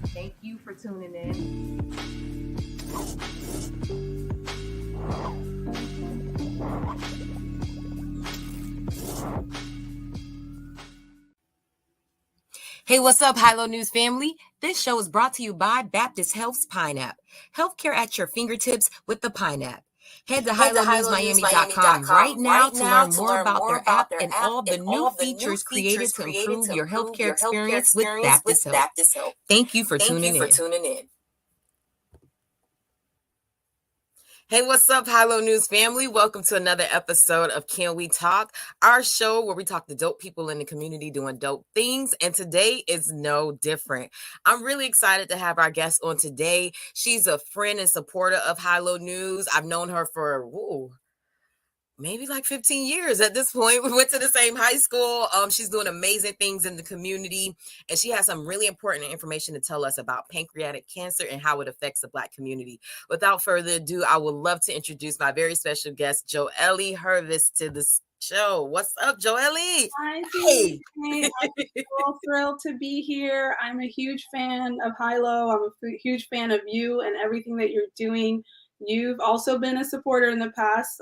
Thank you for tuning in. Hey, what's up, Hilo News family? This show is brought to you by Baptist Health's Pine App. Healthcare at your fingertips with the Pine App. Head to HiloNewsMiami.com right now to learn more about their app and all the new features created to improve your healthcare experience with Baptist Health. Thank you for tuning in. Hey, what's up, Hilo News family? Welcome to another episode of Can We Talk, our show where we talk to dope people in the community doing dope things, and today is no different. I'm really excited to have our guest on today. She's a friend and supporter of Hilo News. I've known her for, maybe like 15 years at this point. We went to the same high school. She's doing amazing things in the community, and she has some really important information to tell us about pancreatic cancer and how it affects the Black community. Without further ado, I would love to introduce my very special guest, Joelle Hervis, to the show. What's up, Joelle? Hi, hey. I'm so thrilled to be here. I'm a huge fan of Hilo. I'm a huge fan of you and everything that you're doing. You've also been a supporter in the past,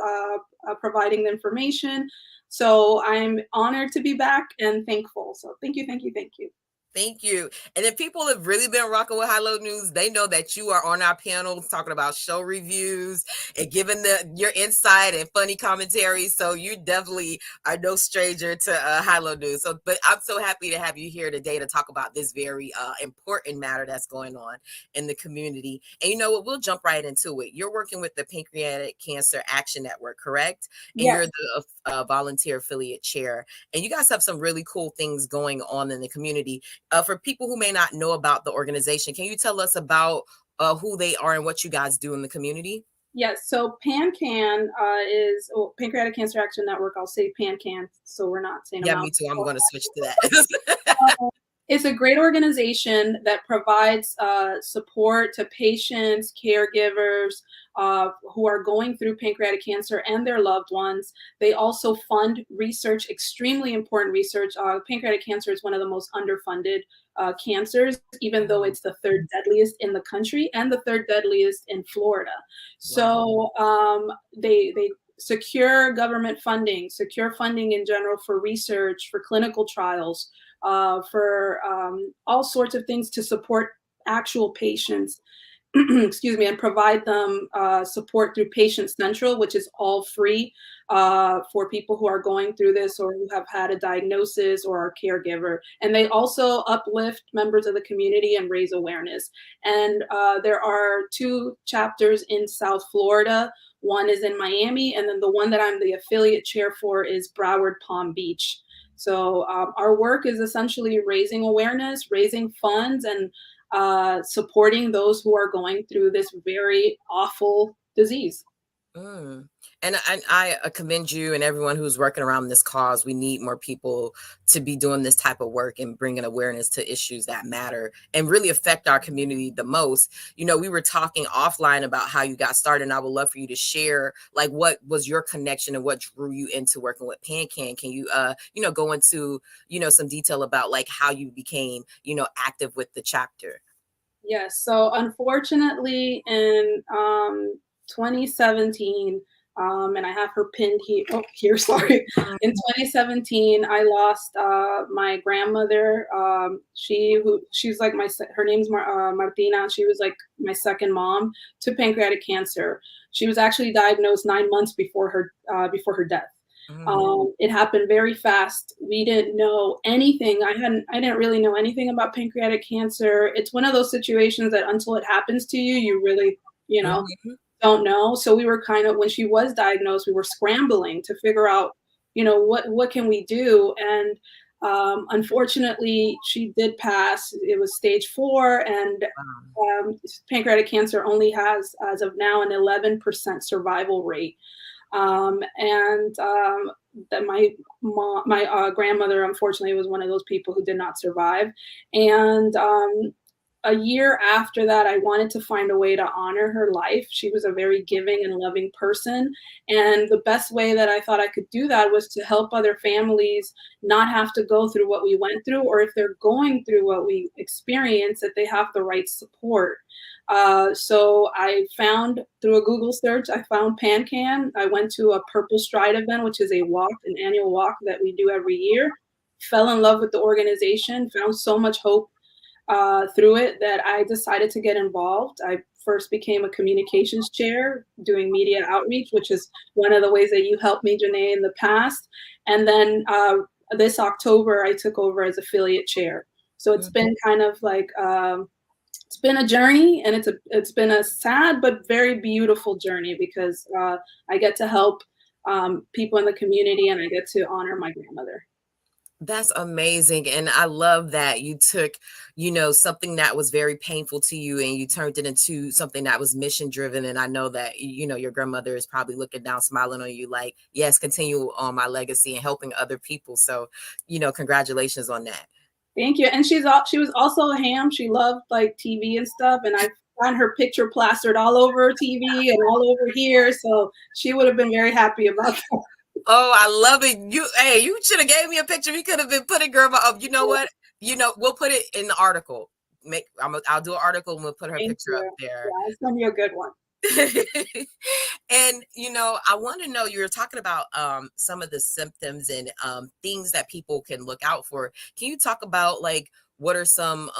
providing the information. So I'm honored to be back and thankful. So thank you, thank you, thank you. Thank you. And if people have really been rocking with Hilo News, they know that you are on our panels talking about show reviews and giving your insight and funny commentary. So you definitely are no stranger to Hilo News. But I'm so happy to have you here today to talk about this very important matter that's going on in the community. And you know what? We'll jump right into it. You're working with the Pancreatic Cancer Action Network, correct? And yes. You're the volunteer affiliate chair. And you guys have some really cool things going on in the community. For people who may not know about the organization, can you tell us about who they are and what you guys do in the community? Yes, so PanCan is Pancreatic Cancer Action Network. I'll say PanCan, so we're not saying. Yeah, me too. I'm going to switch to that. It's a great organization that provides support to patients, caregivers who are going through pancreatic cancer and their loved ones. They also fund research, extremely important research. Pancreatic cancer is one of the most underfunded cancers, even though it's the third deadliest in the country and the third deadliest in Florida. So they secure government funding, secure funding in general for research, for clinical trials, for all sorts of things to support actual patients, excuse me, and provide them support through Patient Central, which is all free for people who are going through this or who have had a diagnosis or are a caregiver. And they also uplift members of the community and raise awareness. And there are 2 chapters in South Florida. One is in Miami, and then the one that I'm the affiliate chair for is Broward-Palm Beach. So our work is essentially raising awareness, raising funds, and supporting those who are going through this very awful disease. And I commend you and everyone who's working around this cause. We need more people to be doing this type of work and bringing awareness to issues that matter and really affect our community the most. You know, we were talking offline about how you got started, and I would love for you to share, like, what was your connection and what drew you into working with PanCan? Can you, go into, some detail about, like, how you became, active with the chapter? Yes. So unfortunately, in 2017, and I have her pinned here. Oh, here, sorry. In 2017, I lost my grandmother. She's like her name's Martina. She was like my second mom to pancreatic cancer. She was actually diagnosed 9 months before her death. It happened very fast. We didn't know anything. I didn't really know anything about pancreatic cancer. It's one of those situations that until it happens to you, you really, don't know. So we were kind of, when she was diagnosed, we were scrambling to figure out, what can we do? And unfortunately, she did pass. It was stage 4, and pancreatic cancer only has, as of now, an 11% survival rate. That my grandmother, unfortunately, was one of those people who did not survive. And a year after that, I wanted to find a way to honor her life. She was a very giving and loving person. And the best way that I thought I could do that was to help other families not have to go through what we went through, or if they're going through what we experienced, that they have the right support. So I found, through a Google search, I found PanCan. I went to a Purple Stride event, which is a walk, an annual walk that we do every year. Fell in love with the organization, found so much hope through it that I decided to get involved. I first became a communications chair doing media outreach, which is one of the ways that you helped me, Janae, in the past. And then this October, I took over as affiliate chair. So it's been kind of like, it's been a journey, and it's been a sad but very beautiful journey, because I get to help people in the community, and I get to honor my grandmother. That's amazing. And I love that you took, something that was very painful to you and you turned it into something that was mission driven. And I know that, your grandmother is probably looking down, smiling on you like, yes, continue on my legacy and helping other people. So, congratulations on that. Thank you. And she was also a ham. She loved like TV and stuff. And I found her picture plastered all over TV and all over here. So she would have been very happy about that. Oh, I love it. You should have gave me a picture. We could have been putting grandma up. You know what? We'll put it in the article. I'll do an article and we'll put her picture up there. Yeah, it's gonna be a good one. And I want to know, you were talking about some of the symptoms and things that people can look out for. Can you talk about like what are some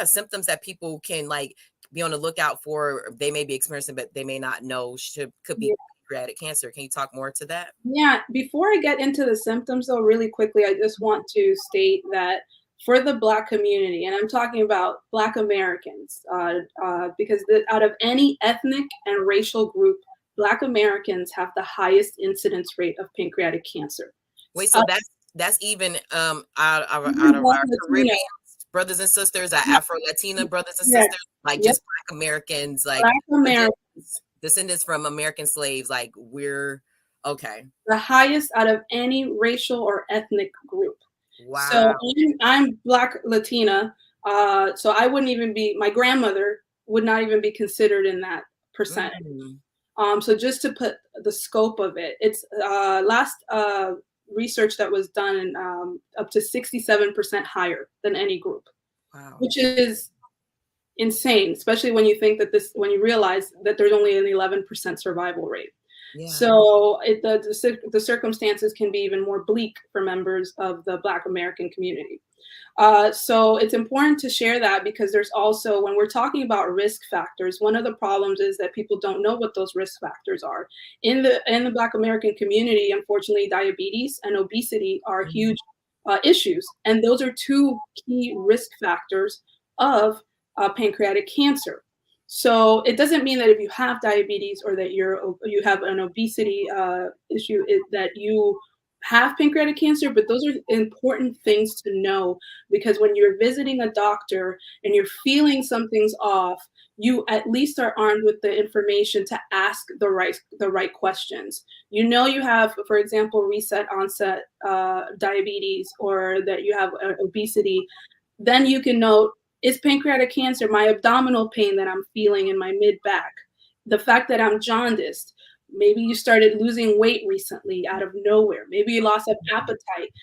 symptoms that people can like be on the lookout for? They may be experiencing, but they may not know could be pancreatic cancer. Can you talk more to that? Yeah, before I get into the symptoms though, really quickly, I just want to state that for the Black community, and I'm talking about Black Americans, because out of any ethnic and racial group, Black Americans have the highest incidence rate of pancreatic cancer. Wait, so that's even out of our Caribbean brothers and sisters, our Afro-Latina brothers and sisters, like just Black Americans, like Black Americans, descendants from American slaves, like we're okay. The highest out of any racial or ethnic group. Wow. So I'm Black Latina, so I wouldn't even be, my grandmother would not even be considered in that percentage. So just to put the scope of it, it's last research that was done up to 67% higher than any group, which is insane, especially when you think that when you realize that there's only an 11% survival rate. Yeah. So the circumstances can be even more bleak for members of the Black American community. So it's important to share that, because there's also, when we're talking about risk factors, one of the problems is that people don't know what those risk factors are. In the Black American community, unfortunately, diabetes and obesity are huge issues. And those are two key risk factors of pancreatic cancer. So it doesn't mean that if you have diabetes or that you have an obesity issue that you have pancreatic cancer, but those are important things to know, because when you're visiting a doctor and you're feeling something's off, you at least are armed with the information to ask the right questions. You have, for example, recent onset diabetes, or that you have obesity, then you can know, is pancreatic cancer my abdominal pain that I'm feeling in my mid-back? The fact that I'm jaundiced. Maybe you started losing weight recently out of nowhere. Maybe you lost appetite.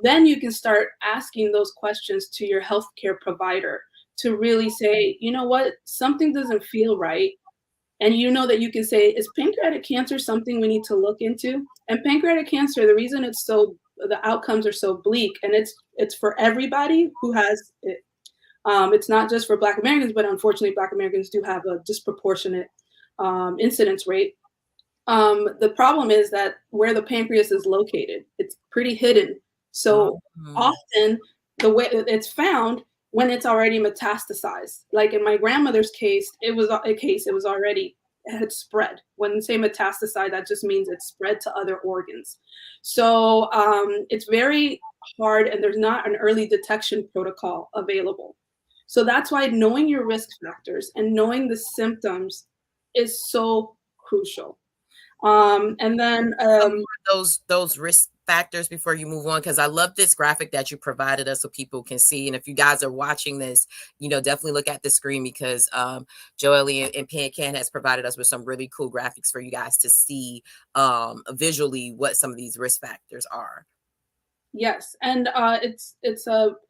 Then you can start asking those questions to your healthcare provider to really say, you know what, something doesn't feel right. And that you can say, is pancreatic cancer something we need to look into? And pancreatic cancer, the reason the outcomes are so bleak, and it's for everybody who has it. It's not just for Black Americans, but unfortunately, Black Americans do have a disproportionate incidence rate. The problem is that where the pancreas is located, it's pretty hidden. So often the way it's found when it's already metastasized. Like in my grandmother's case, it was already, it had spread. When you say metastasized, that just means it's spread to other organs. So it's very hard, and there's not an early detection protocol available. So that's why knowing your risk factors and knowing the symptoms is so crucial. And then those risk factors before you move on? Because I love this graphic that you provided us so people can see. And if you guys are watching this, definitely look at the screen because Joelle and Pan has provided us with some really cool graphics for you guys to see visually what some of these risk factors are. Yes, and it's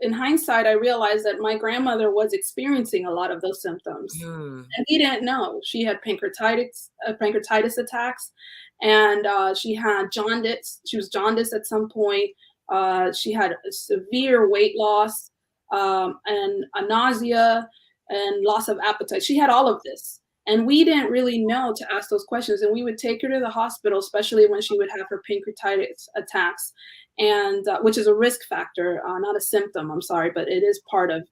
in hindsight, I realized that my grandmother was experiencing a lot of those symptoms, and we didn't know. She had pancreatitis attacks, and she had jaundice. She was jaundiced at some point. She had a severe weight loss, and a nausea and loss of appetite. She had all of this, and we didn't really know to ask those questions. And we would take her to the hospital, especially when she would have her pancreatitis attacks, and which is a risk factor, not a symptom, I'm sorry, but it is part of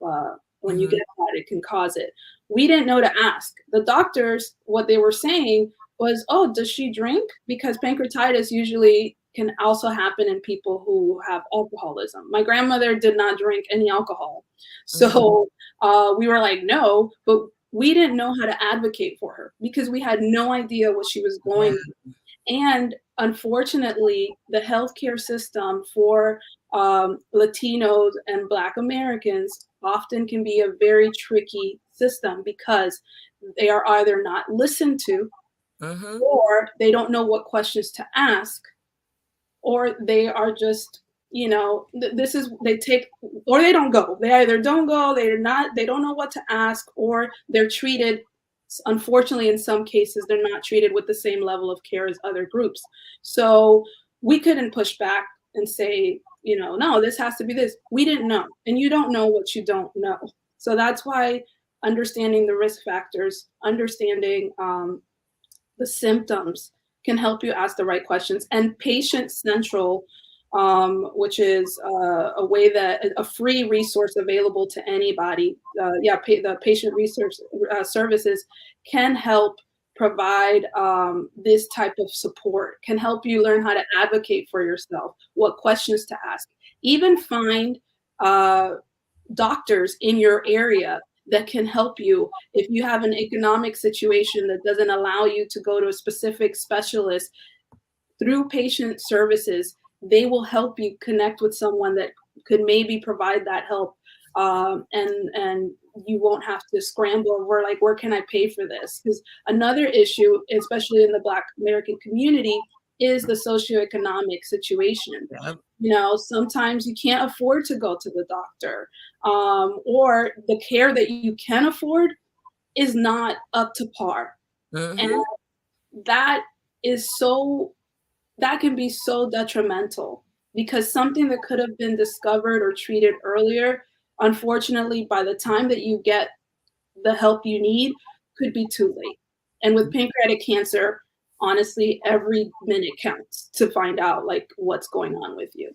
when you get that, it can cause it. We didn't know to ask. The doctors, what they were saying was, oh, does she drink? Because pancreatitis usually can also happen in people who have alcoholism. My grandmother did not drink any alcohol. So we were like, no, but we didn't know how to advocate for her because we had no idea what she was going through. And unfortunately, the healthcare system for Latinos and Black Americans often can be a very tricky system because they are either not listened to, or they don't know what questions to ask, or they are just, they take, or they don't go. They either don't go, they don't know what to ask, or they're treated, unfortunately, in some cases, they're not treated with the same level of care as other groups. So we couldn't push back and say, no, this has to be this. We didn't know. And you don't know what you don't know. So that's why understanding the risk factors, understanding the symptoms can help you ask the right questions. And Patient Central, which is a free resource available to anybody. The patient research services can help provide this type of support, can help you learn how to advocate for yourself, what questions to ask, even find doctors in your area that can help you. If you have an economic situation that doesn't allow you to go to a specific specialist, through patient services, they will help you connect with someone that could maybe provide that help. And you won't have to scramble over, like, where can I pay for this? Because another issue, especially in the Black American community, is the socioeconomic situation. Sometimes you can't afford to go to the doctor, or the care that you can afford is not up to par. And that can be so detrimental, because something that could have been discovered or treated earlier, unfortunately, by the time that you get the help you need, could be too late. And with pancreatic cancer, honestly, every minute counts to find out what's going on with you.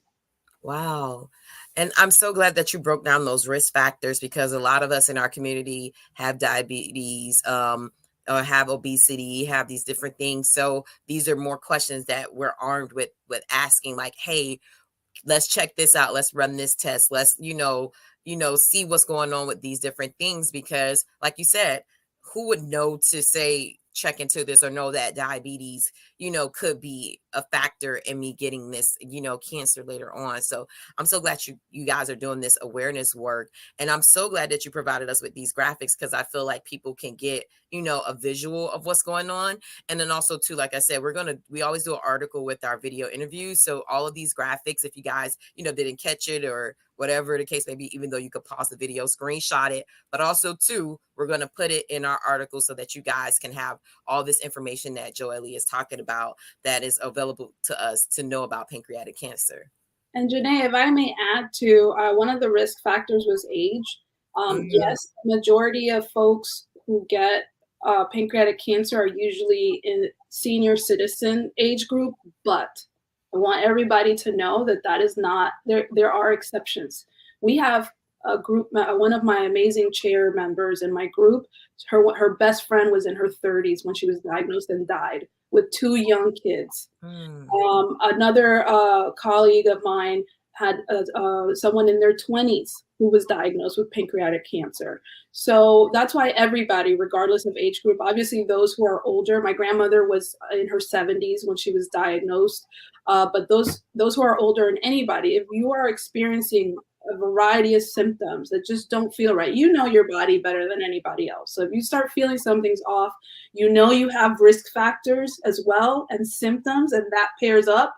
Wow. And I'm so glad that you broke down those risk factors, because a lot of us in our community have diabetes, or have obesity, have these different things. So these are more questions that we're armed with asking, like, hey, let's check this out. Let's run this test. Let's, see what's going on with these different things. Because like you said, who would know to say, check into this, or know that diabetes, could be a factor in me getting this, cancer later on. So I'm so glad you guys are doing this awareness work. And I'm so glad that you provided us with these graphics, because I feel like people can get, a visual of what's going on. And then also too, like I said, we always do an article with our video interviews. So all of these graphics, if you guys, didn't catch it or whatever the case may be, even though you could pause the video, screenshot it, but also too, we're going to put it in our article so that you guys can have all this information that Joelle is talking about that is available to us to know about pancreatic cancer. And Janae, if I may add to, one of the risk factors was age. Yes, majority of folks who get pancreatic cancer are usually in senior citizen age group, but I want everybody to know that is not, there are exceptions. We have a group, one of my amazing chair members in my group, her best friend was in her 30s when she was diagnosed and died with 2 young kids. Another colleague of mine had someone in their 20s who was diagnosed with pancreatic cancer. So that's why everybody, regardless of age group, obviously those who are older, my grandmother was in her 70s when she was diagnosed, but those who are older, and anybody, if you are experiencing a variety of symptoms that just don't feel right, you know your body better than anybody else. So if you start feeling something's off, you know you have risk factors as well and symptoms, and that pairs up.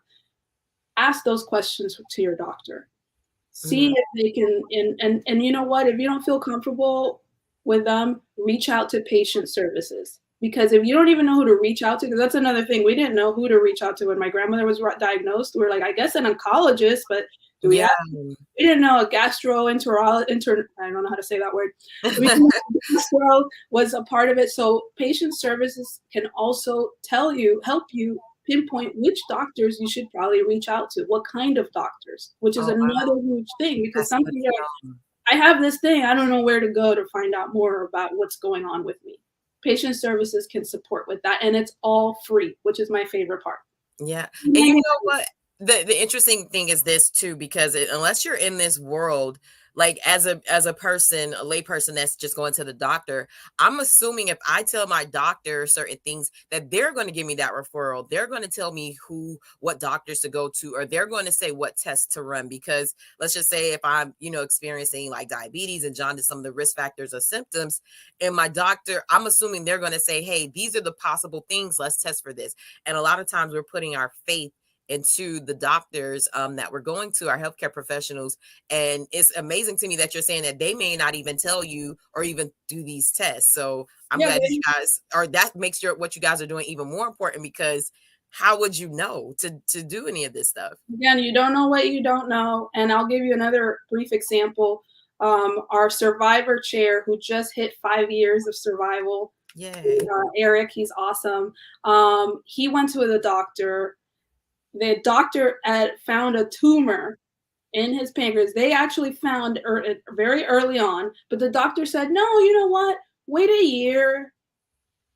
Ask those questions to your doctor. See if they can, and you know what, if you don't feel comfortable with them, reach out to patient services. Because if you don't even know who to reach out to, because that's another thing, we didn't know who to reach out to when my grandmother was diagnosed. We were like, I guess an oncologist, but do we have, we didn't know a gastroenterologist, I don't know how to say that word. We didn't know gastro was a part of it. So patient services can also help you pinpoint which doctors you should probably reach out to, what kind of doctors, which is another huge thing, because some people are like, I have this thing, I don't know where to go to find out more about what's going on with me. Patient services can support with that, and it's all free, which is my favorite part. Yeah. And you know what? The interesting thing is this too, because unless you're in this world, like as a person, a lay person that's just going to the doctor, I'm assuming if I tell my doctor certain things that they're going to give me that referral, they're going to tell me what doctors to go to, or they're going to say what tests to run. Because let's just say if I'm, experiencing like diabetes and jaundice, some of the risk factors or symptoms, and my doctor, I'm assuming they're going to say, hey, these are the possible things, let's test for this. And a lot of times we're putting our faith into the doctors that we're going to, our healthcare professionals. And it's amazing to me that you're saying that they may not even tell you or even do these tests. So I'm glad you guys, or that makes what you guys are doing even more important, because how would you know to do any of this stuff? Again, you don't know what you don't know. And I'll give you another brief example. Our survivor chair, who just hit 5 years of survival, Eric, he's awesome. He went to the doctor. The doctor found a tumor in his pancreas. They actually found it very early on, but the doctor said, no, you know what? Wait a year.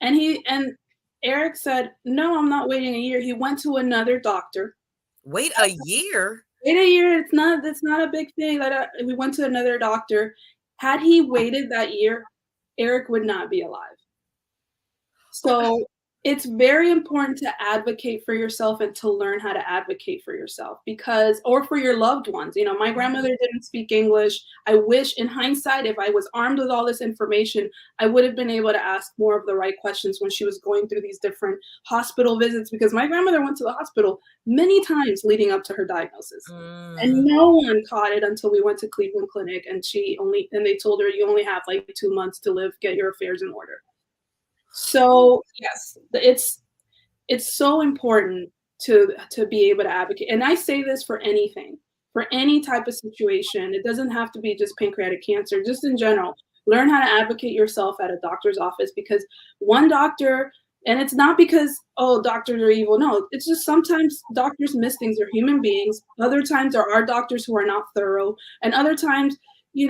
And Eric said, no, I'm not waiting a year. He went to another doctor. Wait a year? Wait a year. It's not a big thing. We went to another doctor. Had he waited that year, Eric would not be alive. So it's very important to advocate for yourself and to learn how to advocate for yourself, or for your loved ones. My grandmother didn't speak English. I wish, in hindsight, if I was armed with all this information, I would have been able to ask more of the right questions when she was going through these different hospital visits, because my grandmother went to the hospital many times leading up to her diagnosis. And no one caught it until we went to Cleveland Clinic, and they told her, you only have like 2 months to live, get your affairs in order. So yes, it's so important to be able to advocate. And I say this for anything, for any type of situation. It doesn't have to be just pancreatic cancer, just in general. Learn how to advocate yourself at a doctor's office, because one doctor, and it's not because, oh, doctors are evil. No, it's just sometimes doctors miss things. They're human beings. Other times there are doctors who are not thorough. And other times, you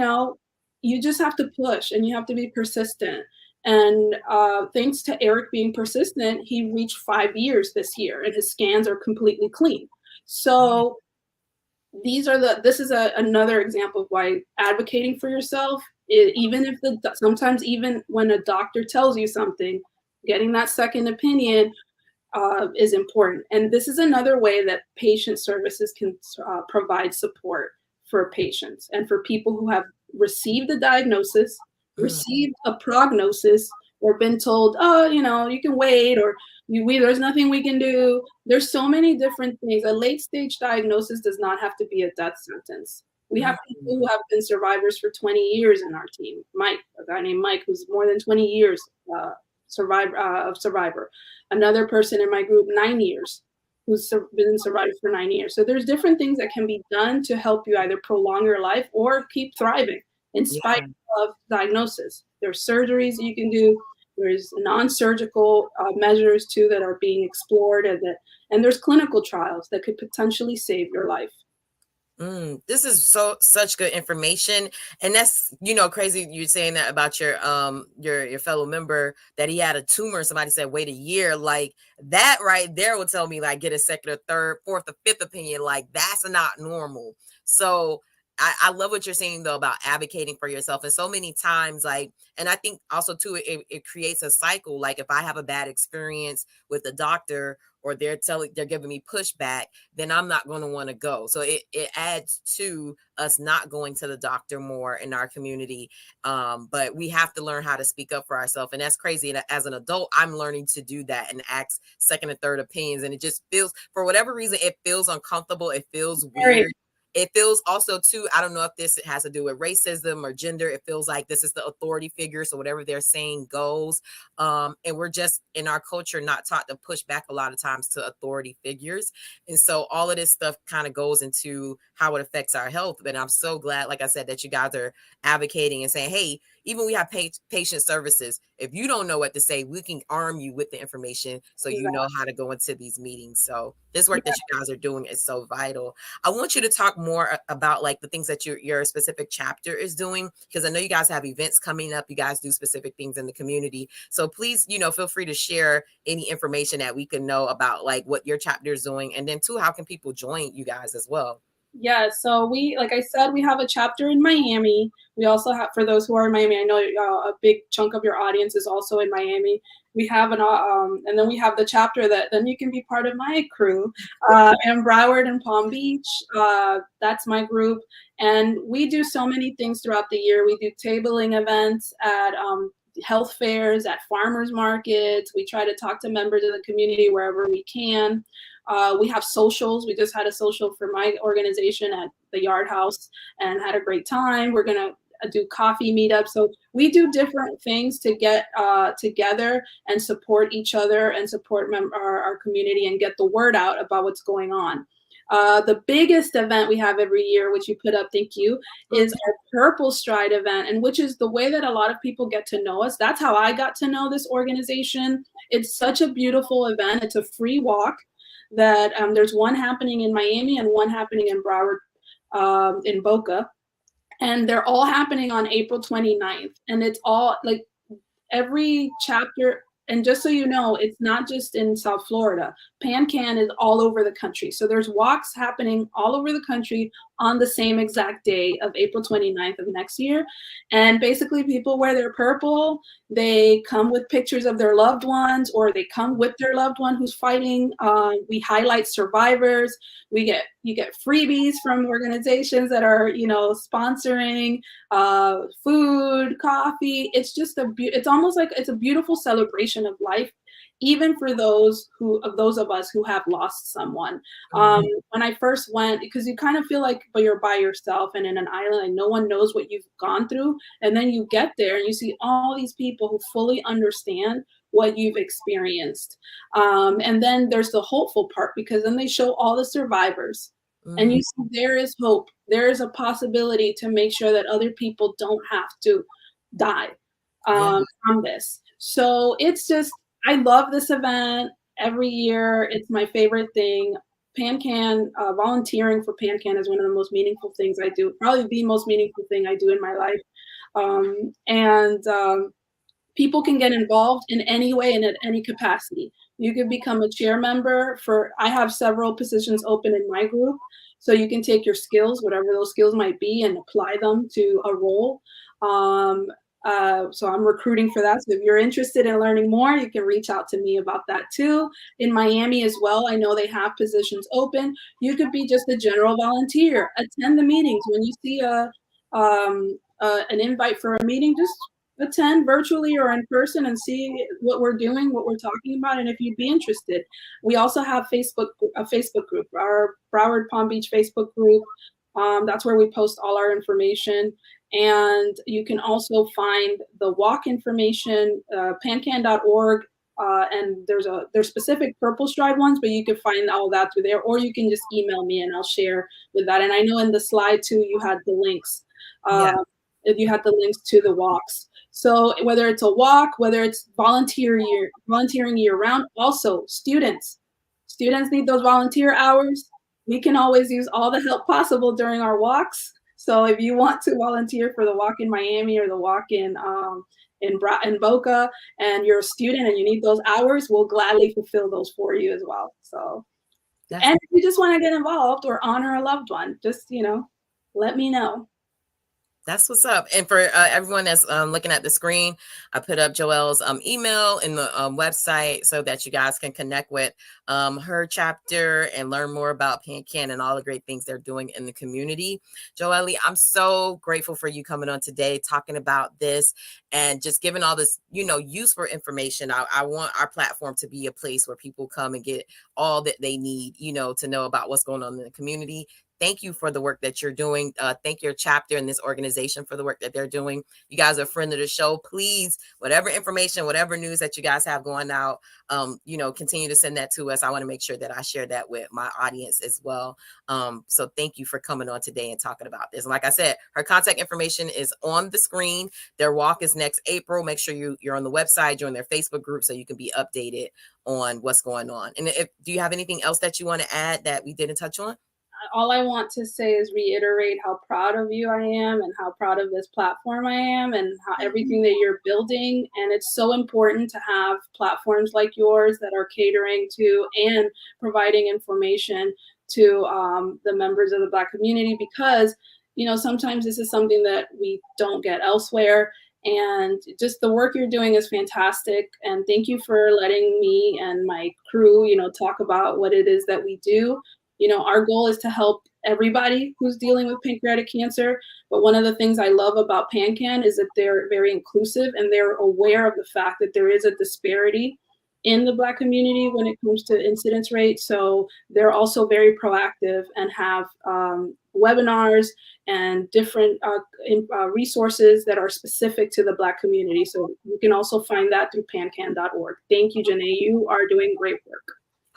just have to push and you have to be persistent. And thanks to Eric being persistent, he reached 5 years this year, and his scans are completely clean. So this is another example of why advocating for yourself, sometimes even when a doctor tells you something, getting that second opinion is important. And this is another way that patient services can provide support for patients and for people who have received the diagnosis, received a prognosis, or been told, oh, you can wait, or there's nothing we can do. There's so many different things. A late stage diagnosis does not have to be a death sentence. We have people who have been survivors for 20 years in our team. Mike, a guy named Mike, who's more than 20 years survivor. Another person in my group, 9 years, who's been a survivor for 9 years. So there's different things that can be done to help you either prolong your life or keep thriving in spite of diagnosis. There's surgeries you can do. There's non-surgical measures too that are being explored, and there's clinical trials that could potentially save your life. This is such good information, and that's crazy. You're saying that about your fellow member that he had a tumor. Somebody said wait a year, like that right there would tell me like get a second or third, fourth or fifth opinion. Like that's not normal. So I love what you're saying though about advocating for yourself, and so many times like, and I think also too it creates a cycle. Like if I have a bad experience with the doctor or they're giving me pushback, then I'm not going to want to go. So it adds to us not going to the doctor more in our community. But we have to learn how to speak up for ourselves. And that's crazy. And as an adult, I'm learning to do that and ask second and third opinions. And it just feels, for whatever reason, it feels uncomfortable. It feels weird. It feels also too, I don't know if this has to do with racism or gender. It feels like this is the authority figure. So whatever they're saying goes. And we're just in our culture not taught to push back a lot of times to authority figures. And so all of this stuff kind of goes into how it affects our health. But I'm so glad, like I said, that you guys are advocating and saying, hey, even we have patient services. If you don't know what to say, we can arm you with the information so you know how to go into these meetings. So this work that you guys are doing is so vital. I want you to talk more about like the things that your specific chapter is doing, because I know you guys have events coming up. You guys do specific things in the community. So please, feel free to share any information that we can know about like what your chapter is doing. And then too, how can people join you guys as well? Yeah, so like I said, we have a chapter in Miami. We also have, for those who are in Miami, I know a big chunk of your audience is also in Miami. We have and then we have the chapter that then you can be part of my crew in Broward and Palm Beach. That's my group. And we do so many things throughout the year. We do tabling events at health fairs, at farmers markets. We try to talk to members of the community wherever we can. We have socials. We just had a social for my organization at the Yard House and had a great time. We're going to do coffee meetups. So we do different things to get together and support each other and support our community and get the word out about what's going on. The biggest event we have every year, which you put up, thank you, is our PURPLESTRIDE event, and which is the way that a lot of people get to know us. That's how I got to know this organization. It's such a beautiful event. It's a free walk that there's one happening in Miami and one happening in Broward, in Boca. And they're all happening on April 29th. And it's all like every chapter. And just so you know, it's not just in South Florida. PanCan is all over the country. So there's walks happening all over the country on the same exact day of April 29th of next year. And basically people wear their purple, they come with pictures of their loved ones, or they come with their loved one who's fighting. We highlight survivors. You get freebies from organizations that are, sponsoring food, coffee. It's just it's almost like it's a beautiful celebration of life, even for those of us who have lost someone. When I first went, because you kind of feel like, but you're by yourself and in an island and no one knows what you've gone through. And then you get there and you see all these people who fully understand what you've experienced. And then there's the hopeful part, because then they show all the survivors. And you see there is hope. There is a possibility to make sure that other people don't have to die from this. So it's just, I love this event every year. It's my favorite thing. PanCan, volunteering for PanCan is one of the most meaningful things I do, probably the most meaningful thing I do in my life. People can get involved in any way and at any capacity. You could become a chair member I have several positions open in my group. So you can take your skills, whatever those skills might be, and apply them to a role. So I'm recruiting for that. So if you're interested in learning more, you can reach out to me about that too. In Miami as well, I know they have positions open. You could be just a general volunteer, attend the meetings. When you see an invite for a meeting, just attend virtually or in person and see what we're doing, what we're talking about, and if you'd be interested. We also have a Facebook group, our Broward Palm Beach Facebook group. That's where we post all our information. And you can also find the walk information, pancan.org, and there's specific PURPLESTRIDE ones, but you can find all that through there, or you can just email me and I'll share with that. And I know in the slide too, you had the links. You had the links to the walks. So whether it's a walk, whether it's volunteering year round, also students need those volunteer hours. we can always use all the help possible during our walks. So if you want to volunteer for the walk in Miami or the walk in Boca, and you're a student and you need those hours, we'll gladly fulfill those for you as well. So, and if you just want to get involved or honor a loved one, just, let me know. That's what's up. And for everyone that's looking at the screen, I put up Joelle's email in the website so that you guys can connect with her chapter and learn more about PanCan and all the great things they're doing in the community. Joelle, I'm so grateful for you coming on today, talking about this and just giving all this, useful information. I want our platform to be a place where people come and get all that they need, to know about what's going on in the community. Thank you for the work that you're doing. Thank your chapter and this organization for the work that they're doing. You guys are a friend of the show. Please, whatever information, whatever news that you guys have going out, continue to send that to us. I want to make sure that I share that with my audience as well. So thank you for coming on today and talking about this. And like I said, her contact information is on the screen. Their walk is next April. Make sure you're on the website, join their Facebook group so you can be updated on what's going on. And do you have anything else that you want to add that we didn't touch on? All I want to say is reiterate how proud of you I am and how proud of this platform I am and how everything that you're building. And it's so important to have platforms like yours that are catering to and providing information to the members of the Black community, because, sometimes this is something that we don't get elsewhere. And just the work you're doing is fantastic. And thank you for letting me and my crew, talk about what it is that we do. Our goal is to help everybody who's dealing with pancreatic cancer. But one of the things I love about PanCan is that they're very inclusive and they're aware of the fact that there is a disparity in the Black community when it comes to incidence rate. So they're also very proactive and have webinars and different resources that are specific to the Black community. So you can also find that through pancan.org. Thank you, Janae. You are doing great work.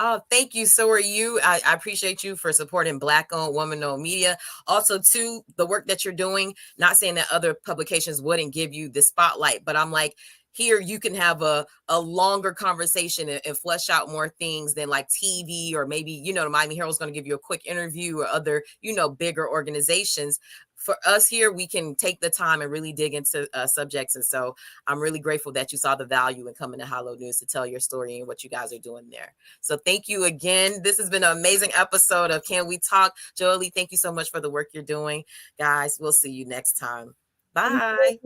Oh, thank you. So are you. I appreciate you for supporting Black-owned, woman-owned media. Also, too, the work that you're doing, not saying that other publications wouldn't give you the spotlight, but I'm like, here you can have a longer conversation and flesh out more things than like TV or maybe, the Miami Herald's going to give you a quick interview or other, bigger organizations. For us here, we can take the time and really dig into subjects. And so I'm really grateful that you saw the value in coming to Halo News to tell your story and what you guys are doing there. So thank you again. This has been an amazing episode of Can We Talk? Joelle, thank you so much for the work you're doing. Guys, we'll see you next time. Bye.